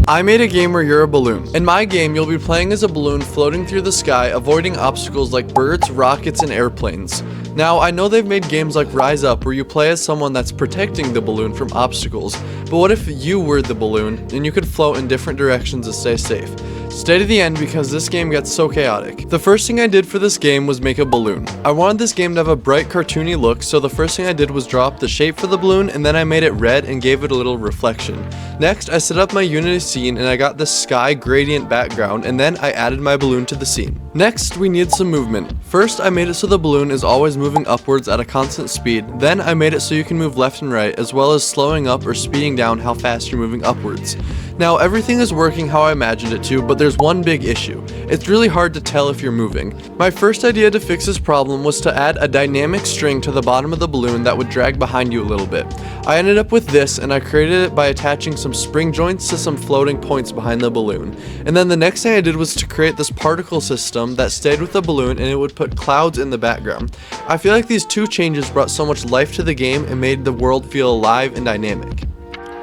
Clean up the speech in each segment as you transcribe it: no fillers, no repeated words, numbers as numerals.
I made a game where you're a balloon. In my game, you'll be playing as a balloon floating through the sky, avoiding obstacles like birds, rockets, and airplanes. Now, I know they've made games like Rise Up where you play as someone that's protecting the balloon from obstacles, but what if you were the balloon and you could float in different directions to stay safe? Stay to the end because this game gets so chaotic. The first thing I did for this game was make a balloon. I wanted this game to have a bright cartoony look, so the first thing I did was draw up the shape for the balloon and then I made it red and gave it a little reflection. Next, I set up my Unity scene and I got this sky gradient background and then I added my balloon to the scene. Next, we need some movement. First, I made it so the balloon is always moving upwards at a constant speed. Then I made it so you can move left and right, as well as slowing up or speeding down how fast you're moving upwards. Now, everything is working how I imagined it to, but there's one big issue. It's really hard to tell if you're moving. My first idea to fix this problem was to add a dynamic string to the bottom of the balloon that would drag behind you a little bit. I ended up with this, and I created it by attaching some spring joints to some floating points behind the balloon. And then the next thing I did was to create this particle system that stayed with the balloon and it would put clouds in the background. I feel like these two changes brought so much life to the game and made the world feel alive and dynamic.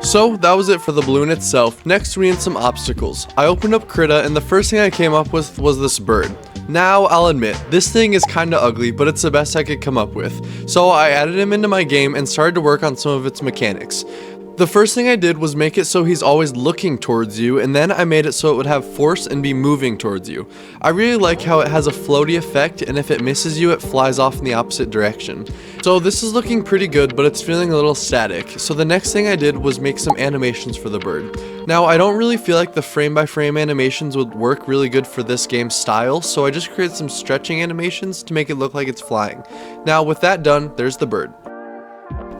So that was it for the balloon itself. Next we need some obstacles. I opened up Krita and the first thing I came up with was this bird. Now I'll admit, this thing is kinda ugly, but it's the best I could come up with. So I added him into my game and started to work on some of its mechanics. The first thing I did was make it so he's always looking towards you, and then I made it so it would have force and be moving towards you. I really like how it has a floaty effect, and if it misses you, it flies off in the opposite direction. So this is looking pretty good, but it's feeling a little static. So the next thing I did was make some animations for the bird. Now, I don't really feel like the frame-by-frame animations would work really good for this game's style, so I just created some stretching animations to make it look like it's flying. Now, with that done, there's the bird.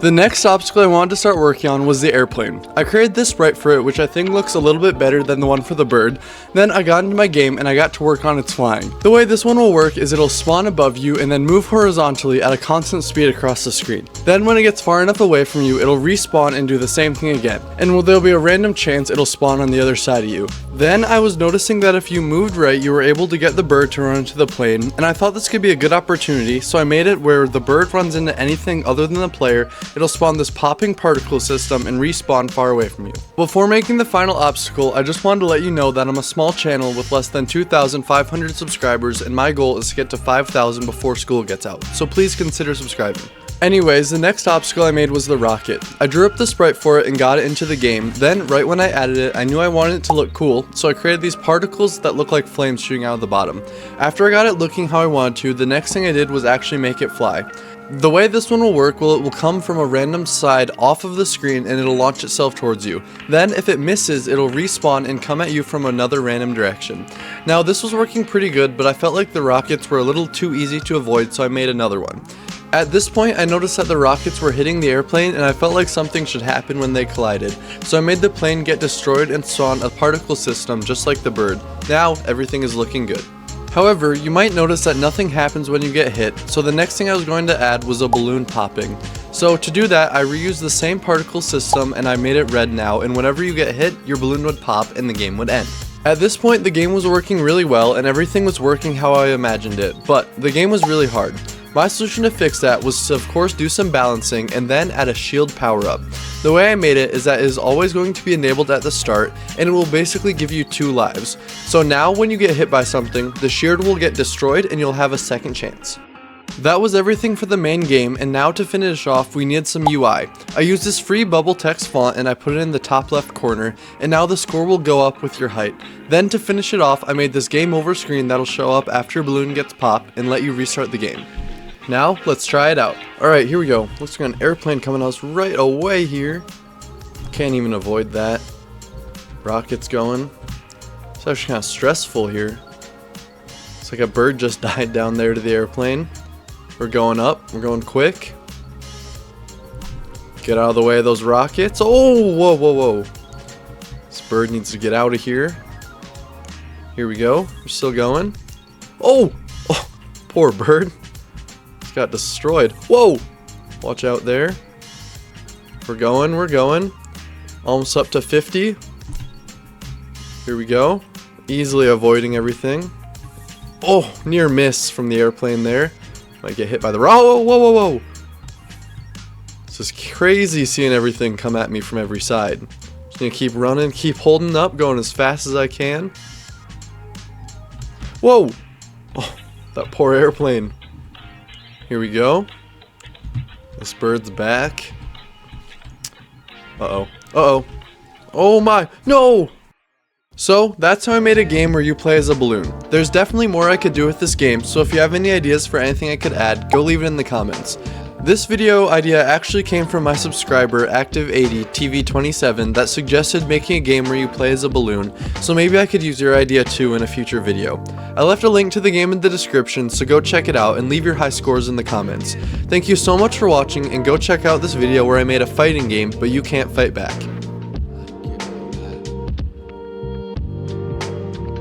The next obstacle I wanted to start working on was the airplane. I created this sprite for it, which I think looks a little bit better than the one for the bird. Then I got into my game and I got to work on its flying. The way this one will work is it'll spawn above you and then move horizontally at a constant speed across the screen. Then when it gets far enough away from you, it'll respawn and do the same thing again. And there'll be a random chance it'll spawn on the other side of you. Then I was noticing that if you moved right, you were able to get the bird to run into the plane, and I thought this could be a good opportunity, so I made it where the bird runs into anything other than the player, it'll spawn this popping particle system and respawn far away from you. Before making the final obstacle, I just wanted to let you know that I'm a small channel with less than 2,500 subscribers, and my goal is to get to 5,000 before school gets out, so please consider subscribing. Anyways, the next obstacle I made was the rocket. I drew up the sprite for it and got it into the game. Then, right when I added it, I knew I wanted it to look cool, so I created these particles that look like flames shooting out of the bottom. After I got it looking how I wanted to, the next thing I did was actually make it fly. The way this one will work, it will come from a random side off of the screen and it'll launch itself towards you. Then, if it misses, it'll respawn and come at you from another random direction. Now, this was working pretty good, but I felt like the rockets were a little too easy to avoid, so I made another one. At this point, I noticed that the rockets were hitting the airplane and I felt like something should happen when they collided. So I made the plane get destroyed and spawn a particle system just like the bird. Now, everything is looking good. However, you might notice that nothing happens when you get hit, so the next thing I was going to add was a balloon popping. So to do that, I reused the same particle system and I made it red now, and whenever you get hit, your balloon would pop and the game would end. At this point, the game was working really well and everything was working how I imagined it, but the game was really hard. My solution to fix that was to of course do some balancing and then add a shield power up. The way I made it is that it is always going to be enabled at the start and it will basically give you 2 lives. So now when you get hit by something, the shield will get destroyed and you'll have a second chance. That was everything for the main game, and now to finish off we need some UI. I used this free bubble text font and I put it in the top left corner, and now the score will go up with your height. Then to finish it off, I made this game over screen that'll show up after a balloon gets popped and let you restart the game. Now, let's try it out. Alright, here we go. Looks like an airplane coming at us right away here. Can't even avoid that. Rockets going. It's actually kind of stressful here. It's like a bird just died down there to the airplane. We're going up. We're going quick. Get out of the way of those rockets. Oh, whoa, whoa, whoa. This bird needs to get out of here. Here we go. We're still going. Oh, poor bird. Got destroyed. Whoa! Watch out there. We're going, we're going. Almost up to 50. Here we go. Easily avoiding everything. Oh, near miss from the airplane there. Might get hit by the whoa, whoa, whoa, whoa. It's just crazy seeing everything come at me from every side. Gonna keep running, keep holding up, going as fast as I can. Whoa! Oh, that poor airplane. Here we go. This bird's back. Uh-oh. Uh-oh. Oh my! No! So, that's how I made a game where you play as a balloon. There's definitely more I could do with this game, so if you have any ideas for anything I could add, go leave it in the comments. This video idea actually came from my subscriber Active80TV27 that suggested making a game where you play as a balloon, so maybe I could use your idea too in a future video. I left a link to the game in the description, so go check it out and leave your high scores in the comments. Thank you so much for watching, and go check out this video where I made a fighting game, but you can't fight back.